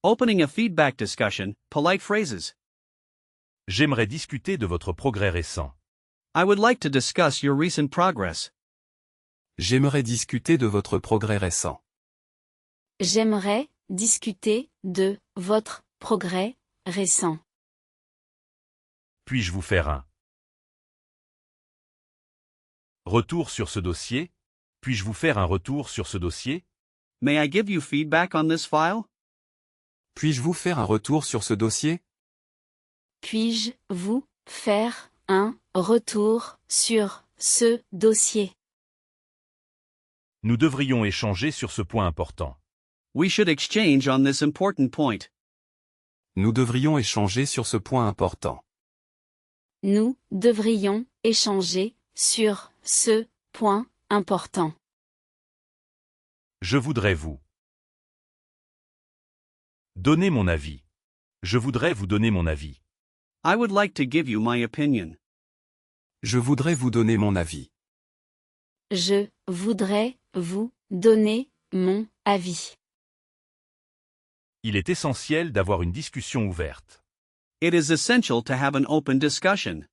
Opening a feedback discussion, polite phrases. J'aimerais discuter de votre progrès récent. I would like to discuss your recent progress. J'aimerais discuter de votre progrès récent. J'aimerais discuter de votre progrès récent. Puis-je vous faire un retour sur ce dossier? Puis-je vous faire un retour sur ce dossier? May I give you feedback on this file? Puis-je vous faire un retour sur ce dossier? Puis-je vous faire un retour sur ce dossier? Nous devrions échanger sur ce point important. We should exchange on this important point. Nous devrions échanger sur ce point important. Nous devrions échanger sur ce point important. Je voudrais vous donner mon avis. Je voudrais vous donner mon avis. I would like to give you my opinion. Je voudrais vous donner mon avis. Je voudrais vous donner mon avis. Il est essentiel d'avoir une discussion ouverte. It is essential to have an open discussion.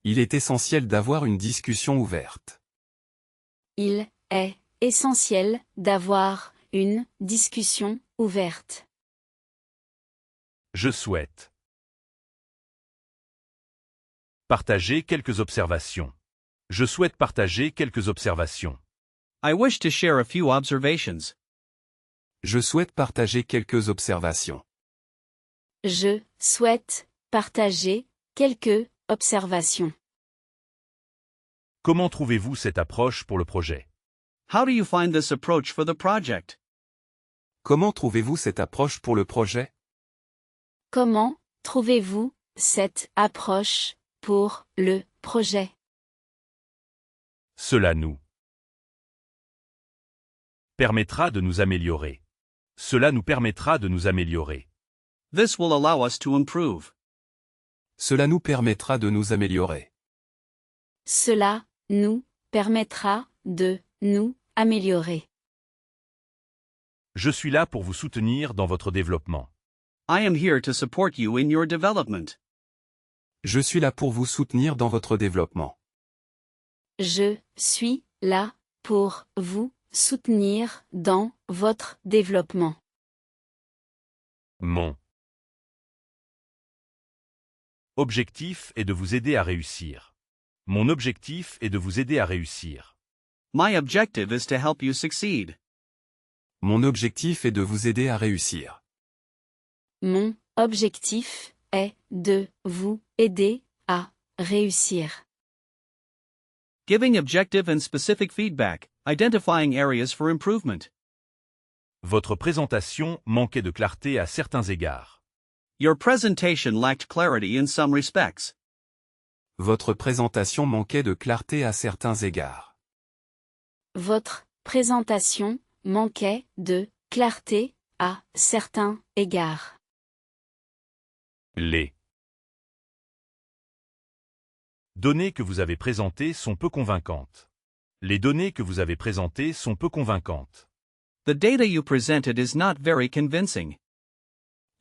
Il est essentiel d'avoir une discussion ouverte. Il est essentiel d'avoir une discussion ouverte. Je souhaite partager quelques observations. Je souhaite partager quelques observations. I wish to share a few observations. Je souhaite partager quelques observations. Je souhaite partager quelques observations. Comment trouvez-vous cette approche pour le projet? How do you find this approach for the project? Comment trouvez-vous cette approche pour le projet? Comment trouvez-vous cette approche pour le projet? Cela nous permettra de nous améliorer. Cela nous permettra de nous améliorer. This will allow us to improve. Cela nous permettra de nous améliorer. Cela nous permettra de nous améliorer. Je suis là pour vous soutenir dans votre développement. I am here to support you in your development. Je suis là pour vous soutenir dans votre développement. Je suis là pour vous soutenir dans votre développement. Mon objectif est de vous aider à réussir. Mon objectif est de vous aider à réussir. My objective is to help you succeed. Mon objectif est de vous aider à réussir. Mon objectif est de vous aider à réussir. Giving objective and specific feedback, identifying areas for improvement. Votre présentation manquait de clarté à certains égards. Your presentation lacked clarity in some respects. Votre présentation manquait de clarté à certains égards. Votre présentation manquait de clarté à certains égards. Les données que vous avez présentées sont peu convaincantes. Les données que vous avez présentées sont peu convaincantes. The data you presented is not very convincing.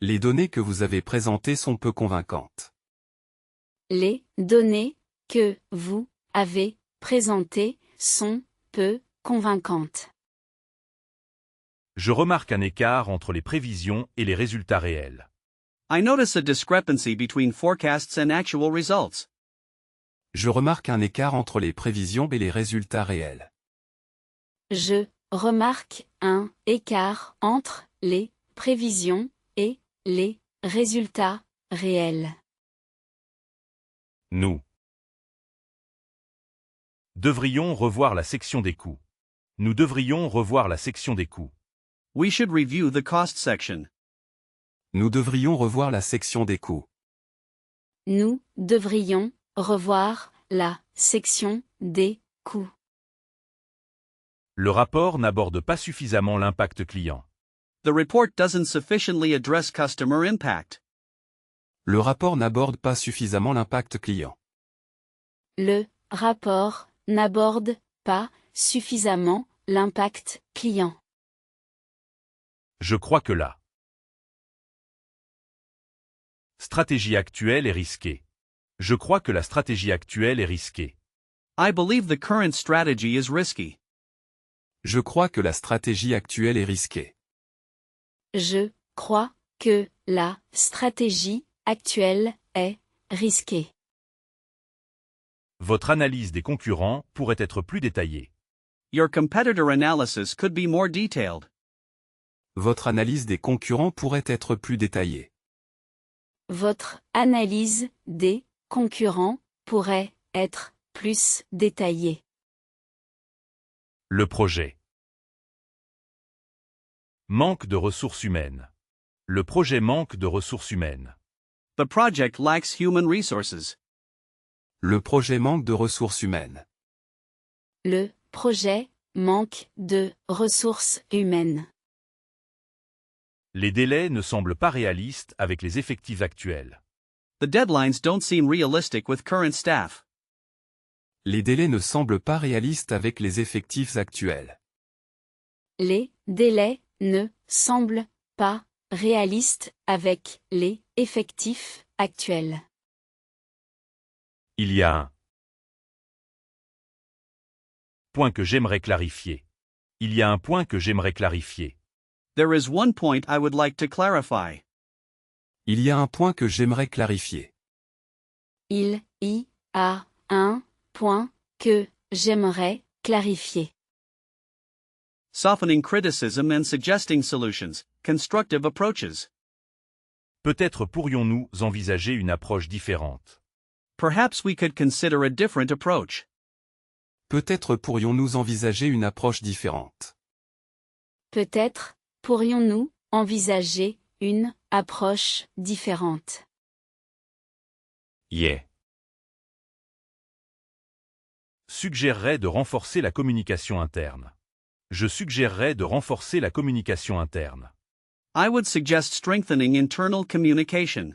Les données que vous avez présentées sont peu convaincantes. Les données que vous avez présentées sont peu convaincantes. Je remarque un écart entre les prévisions et les résultats réels. I notice a discrepancy between forecasts and actual results. Je remarque un écart entre les prévisions et les résultats réels. Je remarque un écart entre les prévisions et les résultats réels. Nous devrions revoir la section des coûts. Nous devrions revoir la section des coûts. We should review the cost section. Nous devrions revoir la section des coûts. Nous devrions revoir la section des coûts. Le rapport n'aborde pas suffisamment l'impact client. The report doesn't sufficiently address customer impact. Le rapport n'aborde pas suffisamment l'impact client. Le rapport n'aborde pas suffisamment l'impact client. Je crois que là Stratégie actuelle est risquée. Je crois que la stratégie actuelle est risquée. I believe the current strategy is risky. Je crois que la stratégie actuelle est risquée. Je crois que la stratégie actuelle est risquée. Votre analyse des concurrents pourrait être plus détaillée. Your competitor analysis could be more detailed. Votre analyse des concurrents pourrait être plus détaillée. Votre analyse des concurrents pourrait être plus détaillée. Le projet. Manque de ressources humaines. Le projet manque de ressources humaines. The project lacks human resources. Le projet manque de ressources humaines. Le projet manque de ressources humaines. Les délais ne semblent pas réalistes avec les effectifs actuels. The deadlines don't seem realistic with current staff. Les délais ne semblent pas réalistes avec les effectifs actuels. Les délais ne semblent pas réalistes avec les effectifs actuels. Il y a un point que j'aimerais clarifier. Il y a un point que j'aimerais clarifier. There is one point I would like to clarify. Il y a un point que j'aimerais clarifier. Il y a un point que j'aimerais clarifier. Softening criticism and suggesting solutions, constructive approaches. Peut-être pourrions-nous envisager une approche différente. Perhaps we could consider a different approach. Peut-être pourrions-nous envisager une approche différente. Peut-être pourrions-nous envisager une approche différente. Yeah. Suggérerais de renforcer la communication interne. Je suggérerais de renforcer la communication interne. I would suggest strengthening internal communication.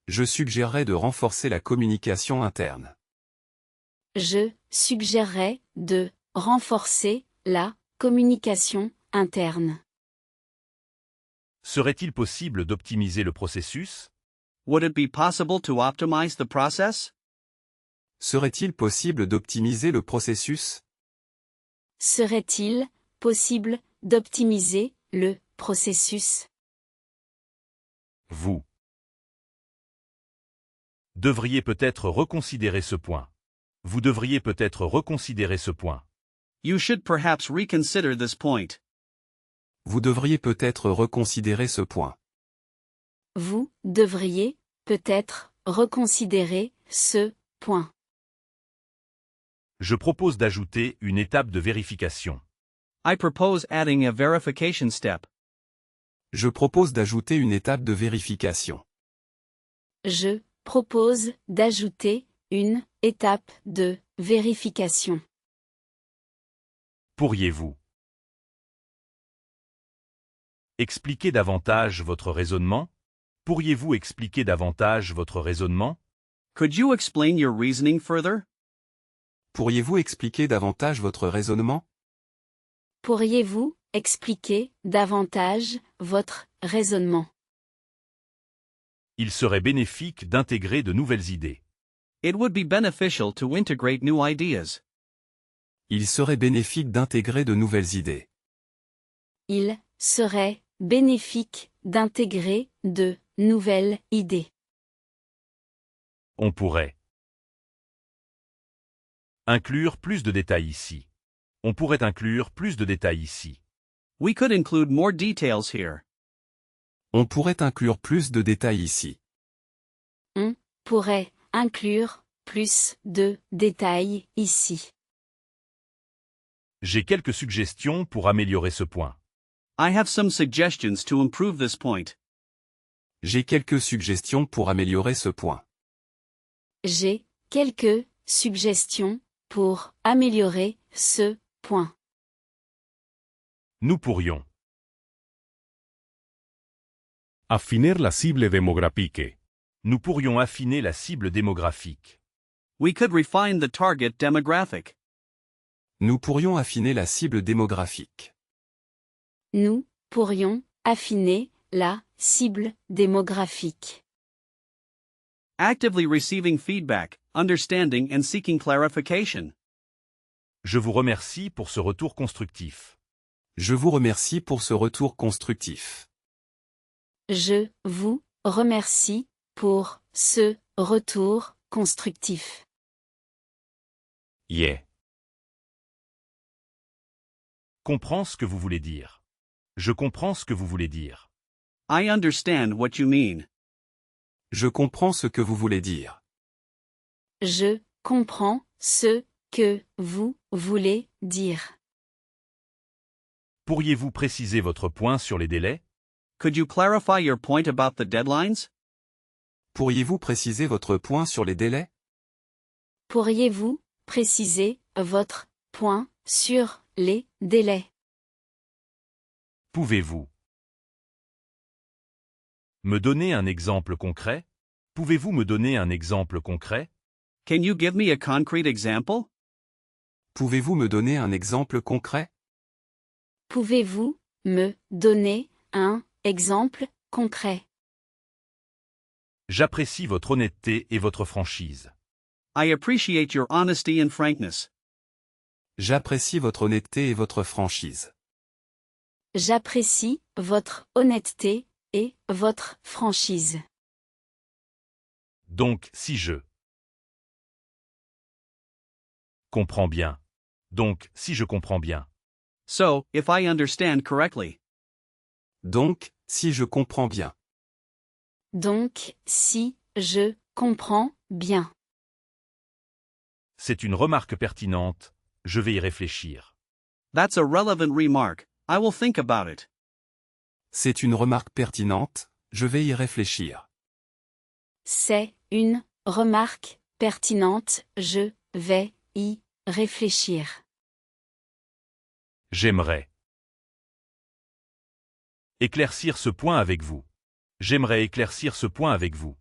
Je suggérerais de renforcer la communication interne. Je suggérerais de renforcer la communication interne. Serait-il possible d'optimiser le processus? Would it be possible to optimize the process? Serait-il possible d'optimiser le processus? Serait-il possible d'optimiser le processus? Vous devriez peut-être reconsidérer ce point. Vous devriez peut-être reconsidérer ce point. You should perhaps reconsider this point. Vous devriez peut-être reconsidérer ce point. Vous devriez peut-être reconsidérer ce point. Je propose d'ajouter une étape de vérification. I propose adding a verification step. Je propose d'ajouter une étape de vérification. Je propose d'ajouter une étape de vérification. Pourriez-vous expliquer davantage votre raisonnement? Pourriez-vous expliquer davantage votre raisonnement? Could you explain your reasoning further? Pourriez-vous expliquer davantage votre raisonnement? Pourriez-vous expliquer davantage votre raisonnement? Il serait bénéfique d'intégrer de nouvelles idées. It would be beneficial to integrate new ideas. Il serait bénéfique d'intégrer de nouvelles idées. Il serait bénéfique d'intégrer de nouvelles idées. On pourrait inclure plus de détails ici. On pourrait inclure plus de détails ici. We could include more details here. On pourrait inclure plus de détails ici. On pourrait inclure plus de détails ici. J'ai quelques suggestions pour améliorer ce point. I have some suggestions to improve this point. J'ai quelques suggestions pour améliorer ce point. J'ai quelques suggestions pour améliorer ce point. Nous pourrions Affiner la cible démographique. Nous pourrions affiner la cible démographique. We could refine the target demographic. Nous pourrions affiner la cible démographique. Nous pourrions affiner la cible démographique. Actively receiving feedback, understanding and seeking clarification. Je vous remercie pour ce retour constructif. Je vous remercie pour ce retour constructif. Je vous remercie pour ce retour constructif. Yeah. Comprends ce que vous voulez dire. Je comprends ce que vous voulez dire. I understand what you mean. Je comprends ce que vous voulez dire. Je comprends ce que vous voulez dire. Pourriez-vous préciser votre point sur les délais? Could you clarify your point about the deadlines? Pourriez-vous préciser votre point sur les délais? Pourriez-vous préciser votre point sur les délais? Pouvez-vous me donner un exemple concret? Pouvez-vous me donner un exemple concret? Can you give me a concrete example? Pouvez-vous me donner un exemple concret? Pouvez-vous me donner un exemple concret? J'apprécie votre honnêteté et votre franchise. I appreciate your honesty and frankness. J'apprécie votre honnêteté et votre franchise. J'apprécie votre honnêteté et votre franchise. Donc, si je comprends bien. Donc, si je comprends bien. So, if I understand correctly. Donc, si je comprends bien. Donc, si je comprends bien. C'est une remarque pertinente, je vais y réfléchir. That's a relevant remark. I will think about it. C'est une remarque pertinente, je vais y réfléchir. C'est une remarque pertinente, je vais y réfléchir. J'aimerais éclaircir ce point avec vous. J'aimerais éclaircir ce point avec vous.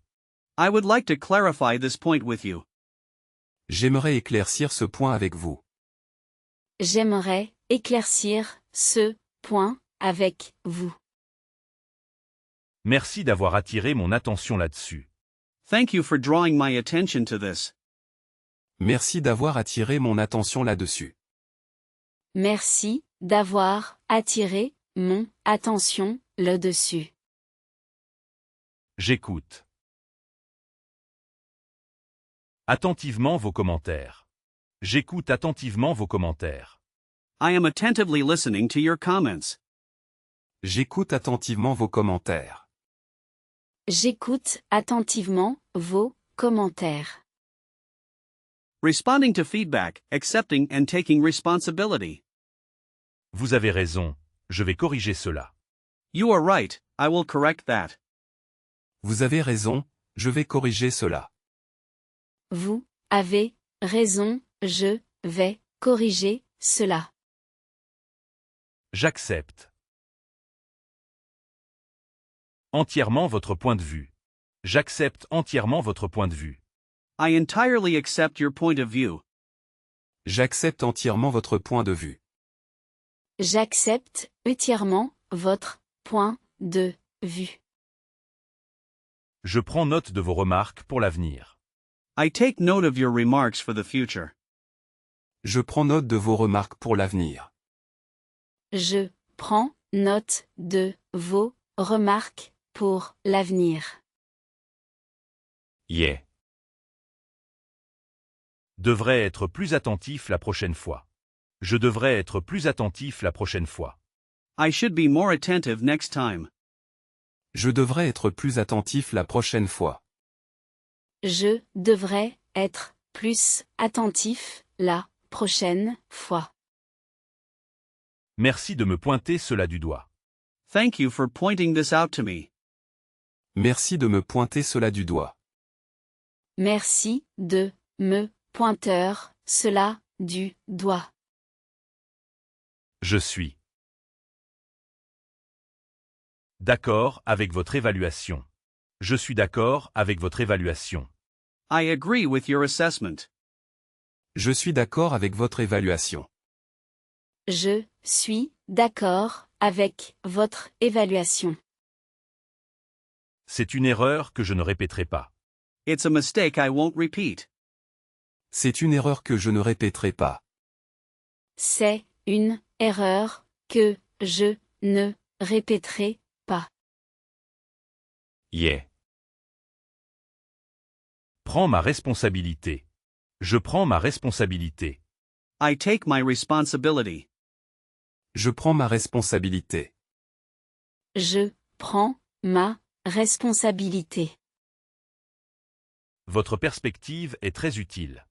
I would like to clarify this point with you. J'aimerais éclaircir ce point avec vous. J'aimerais éclaircir ce point avec vous. Merci d'avoir attiré mon attention là-dessus. Thank you for drawing my attention to this. Merci d'avoir attiré mon attention là-dessus. Merci d'avoir attiré mon attention là-dessus. J'écoute attentivement vos commentaires. J'écoute attentivement vos commentaires. I am attentively listening to your comments. J'écoute attentivement vos commentaires. J'écoute attentivement vos commentaires. Responding to feedback, accepting and taking responsibility. Vous avez raison, je vais corriger cela. You are right, I will correct that. Vous avez raison, je vais corriger cela. Vous avez raison, je vais corriger cela. J'accepte entièrement votre point de vue. J'accepte entièrement votre point de vue. I entirely accept your point of view. J'accepte entièrement votre point de vue. J'accepte entièrement votre point de vue. Je prends note de vos remarques pour l'avenir. I take note of your remarks for the future. Je prends note de vos remarques pour l'avenir. Je prends note de vos remarques pour l'avenir. Yeah. Devrais être plus attentif la prochaine fois. Je devrais être plus attentif la prochaine fois. I should be more attentive next time. Je devrais être plus attentif la prochaine fois. Je devrais être plus attentif la prochaine fois. Merci de me pointer cela du doigt. Thank you for pointing this out to me. Merci de me pointer cela du doigt. Merci de me pointer cela du doigt. Je suis d'accord avec votre évaluation. Je suis d'accord avec votre évaluation. I agree with your assessment. Je suis d'accord avec votre évaluation. Je suis d'accord avec votre évaluation. C'est une erreur que je ne répéterai pas. It's a mistake I won't repeat. C'est une erreur que je ne répéterai pas. C'est une erreur que je ne répéterai pas. Yeah. Prends ma responsabilité. Je prends ma responsabilité. I take my responsibility. Je prends ma responsabilité. Je prends ma responsabilité. Votre perspective est très utile.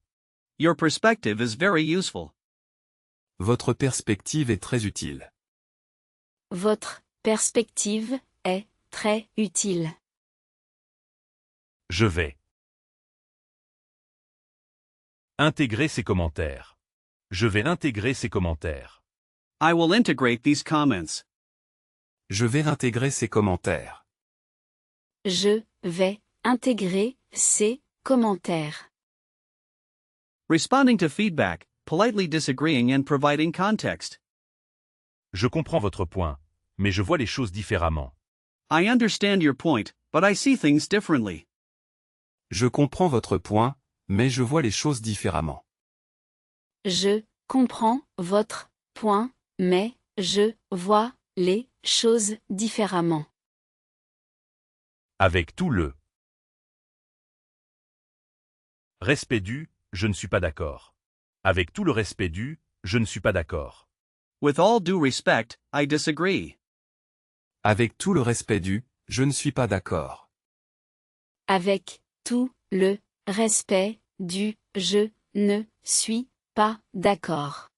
Your perspective is very useful. Votre perspective est très utile. Votre perspective est très utile. Je vais intégrer ces commentaires. Je vais intégrer ces commentaires. I will integrate these comments. Je vais intégrer ces commentaires. Je vais intégrer ces commentaires. Responding to feedback, politely disagreeing and providing context. Je comprends votre point, mais je vois les choses différemment. I understand your point, but I see things differently. Je comprends votre point, mais je vois les choses différemment. Je comprends votre point, mais je vois les choses différemment. Avec tout le respect dû, je ne suis pas d'accord. Avec tout le respect dû, je ne suis pas d'accord. With all due respect, I disagree. Avec tout le respect dû, je ne suis pas d'accord. Avec tout le respect dû, je ne suis pas d'accord.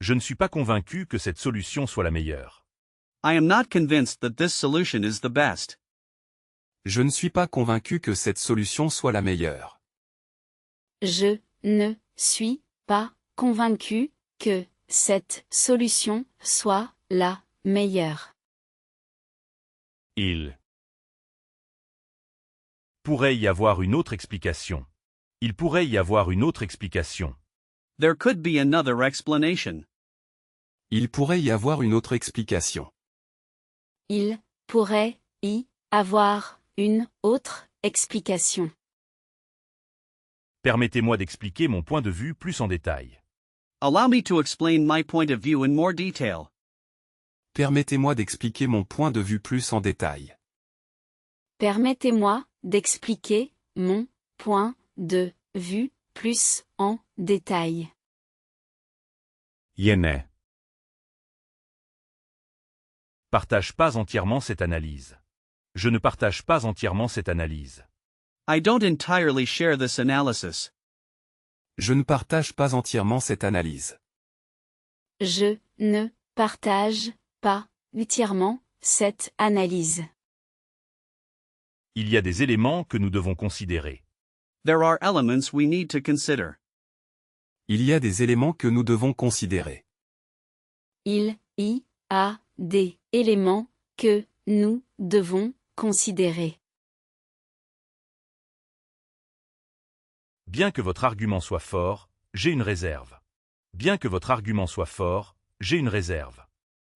Je ne suis pas convaincu que cette solution soit la meilleure. I am not convinced that this solution is the best. Je ne suis pas convaincu que cette solution soit la meilleure. Je ne suis pas convaincu que cette solution soit la meilleure. Il pourrait y avoir une autre explication. Il pourrait y avoir une autre explication. There could be another explanation. Il pourrait y avoir une autre explication. Il pourrait y avoir une autre explication. Permettez-moi d'expliquer mon point de vue plus en détail. Allow me to explain my point of view in more detail. Permettez-moi d'expliquer mon point de vue plus en détail. Permettez-moi d'expliquer mon point de vue plus en détail. Yene. Partage pas entièrement cette analyse. Je ne partage pas entièrement cette analyse. I don't entirely share this analysis. Je ne partage pas entièrement cette analyse. Je ne partage pas entièrement cette analyse. Il y a des éléments que nous devons considérer. There are elements we need to consider. Il y a des éléments que nous devons considérer. Il y a des éléments que nous devons considérer. Bien que votre argument soit fort, j'ai une réserve. Bien que votre argument soit fort, j'ai une réserve.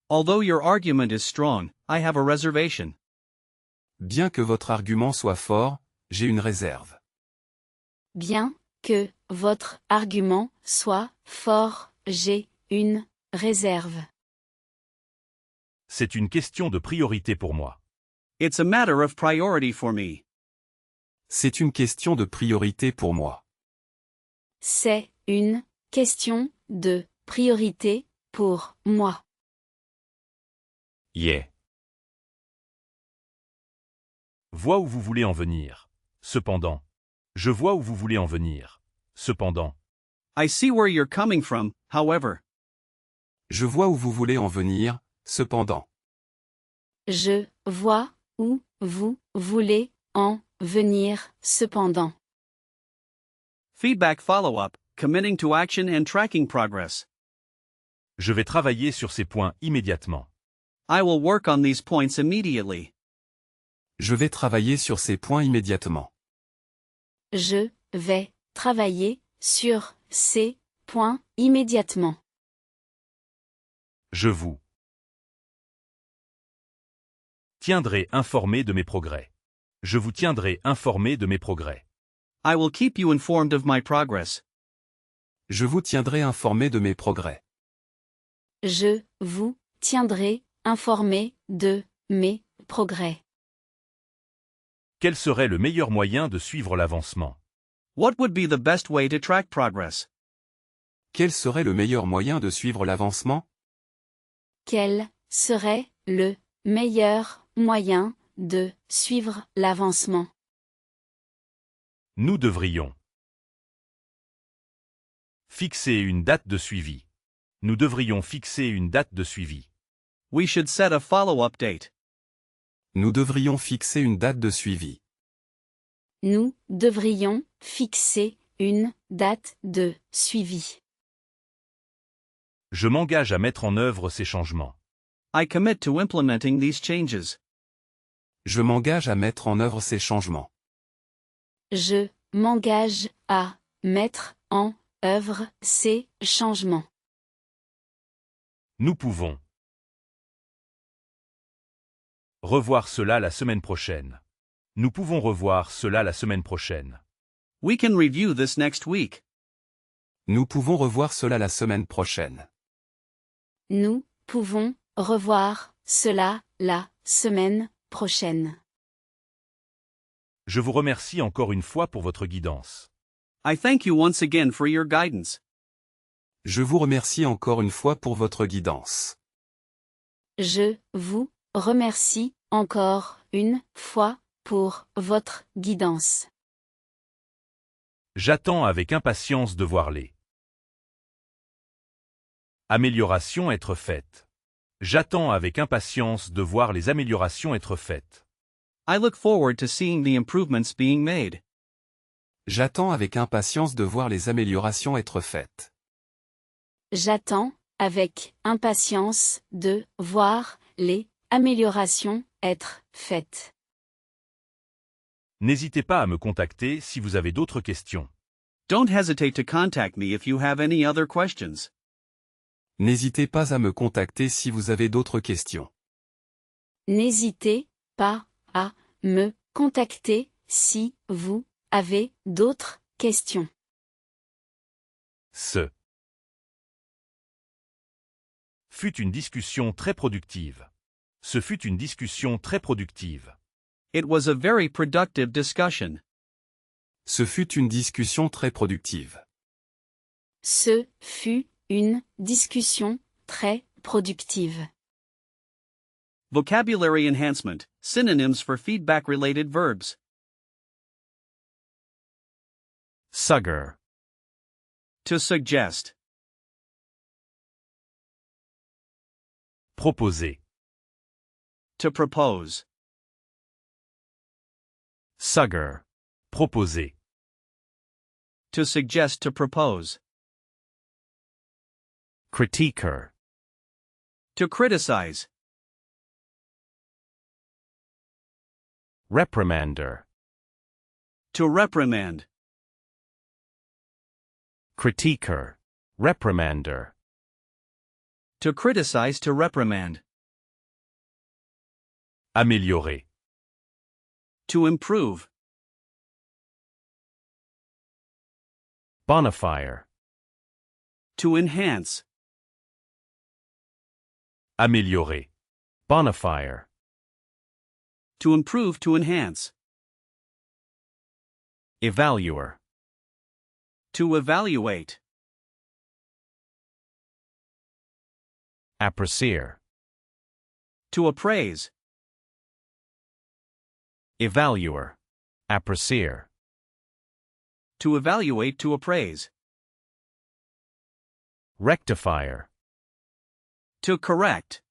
Although your argument is strong, I have a reservation. Bien que votre argument soit fort, j'ai une réserve. Bien que votre argument soit fort, j'ai une réserve. C'est une question de priorité pour moi. It's a matter of priority for me. C'est une question de priorité pour moi. C'est une question de priorité pour moi. Yeah. Vois où vous voulez en venir. Cependant. Je vois où vous voulez en venir. Cependant. I see where you're coming from, however. Je vois où vous voulez en venir, cependant. Je vois où vous voulez en venir, cependant. Feedback follow-up, committing to action and tracking progress. Je vais travailler sur ces points immédiatement. I will work on these points immediately. Je vais travailler sur ces points immédiatement. Je vais travailler sur ces points immédiatement. Je vous tiendrai informé de mes progrès. Je vous tiendrai informé de mes progrès. I will keep you informed of my progress. Je vous tiendrai informé de mes progrès. Je vous tiendrai informé de mes progrès. Quel serait le meilleur moyen de suivre l'avancement? What would be the best way to track progress? Quel serait le meilleur moyen de suivre l'avancement? Quel serait le meilleur moyen de suivre l'avancement? Nous devrions fixer une date de suivi. Nous devrions fixer une date de suivi. We should set a follow-up date. Nous devrions fixer une date de suivi. Nous devrions fixer une date de suivi. Je m'engage à mettre en œuvre ces changements. I commit to implementing these changes. Je m'engage à mettre en œuvre ces changements. Je m'engage à mettre en œuvre ces changements. Nous pouvons revoir cela la semaine prochaine. Nous pouvons revoir cela la semaine prochaine. We can review this next week. Nous pouvons revoir cela la semaine prochaine. Nous pouvons revoir cela la semaine prochaine. Je vous remercie encore une fois pour votre guidance. I thank you once again for your guidance. Je vous remercie encore une fois pour votre guidance. Je vous remercie encore une fois pour votre guidance. J'attends avec impatience de voir les améliorations être faites. J'attends avec impatience de voir les améliorations être faites. I look forward to seeing the improvements being made. J'attends avec impatience de voir les améliorations être faites. J'attends avec impatience de voir les améliorations être faites. N'hésitez pas à me contacter si vous avez d'autres questions. Don't hesitate to contact me if you have any other questions. N'hésitez pas à me contacter si vous avez d'autres questions. N'hésitez pas à me contacter si vous avez d'autres questions. Ce fut une discussion très productive. Ce fut une discussion très productive. It was a very productive discussion. Ce fut une discussion très productive. Ce fut une discussion très productive. Vocabulary enhancement, synonyms for feedback-related verbs. Sugger. To suggest. Proposer. To propose. Sugger. Proposer. To suggest, to propose. Critiquer. To criticize. Reprimander. To reprimand. Critiquer. Reprimander. To criticize, to reprimand. Améliorer. To improve. Bonifier. To enhance. Améliorer. Bonifier. To improve, to enhance. Evaluer. To evaluate. Apprecier. To appraise. Evaluer. Apprecier. To evaluate, to appraise. Rectifier. To correct.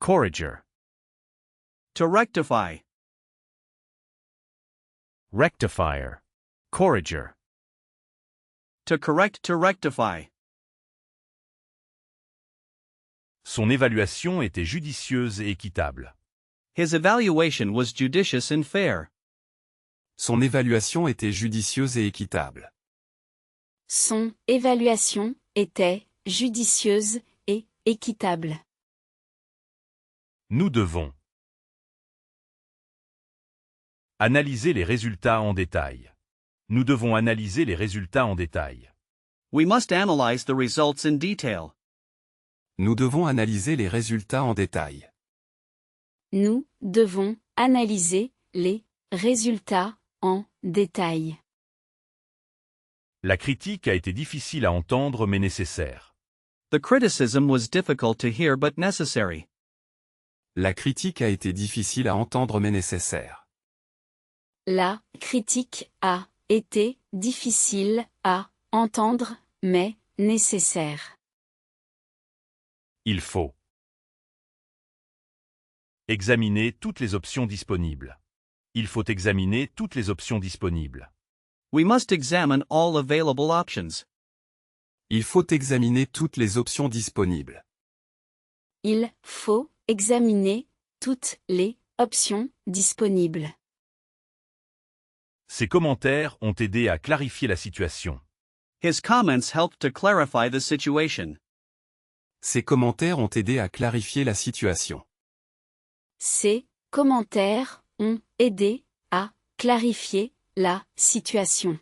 Corriger. To rectify. Rectifier. Corriger. To correct, to rectify. Son évaluation était judicieuse et équitable. His evaluation was judicious and fair. Son évaluation était judicieuse et équitable. Son évaluation était judicieuse et équitable. Nous devons Analyser les résultats en détail. Nous devons analyser les résultats en détail. We must analyze the results in detail. Nous devons analyser les résultats en détail. Nous devons analyser les résultats en détail. La critique a été difficile à entendre mais nécessaire. The criticism was difficult to hear but necessary. La critique a été difficile à entendre mais nécessaire. La critique a été difficile à entendre, mais nécessaire. Il faut examiner toutes les options disponibles. Il faut examiner toutes les options disponibles. We must examine all available options. Il faut examiner toutes les options disponibles. Il faut examiner toutes les options disponibles. Ces commentaires ont aidé à clarifier la situation. His comments helped to clarify the situation. Ces commentaires ont aidé à clarifier la situation. Ces commentaires ont aidé à clarifier la situation.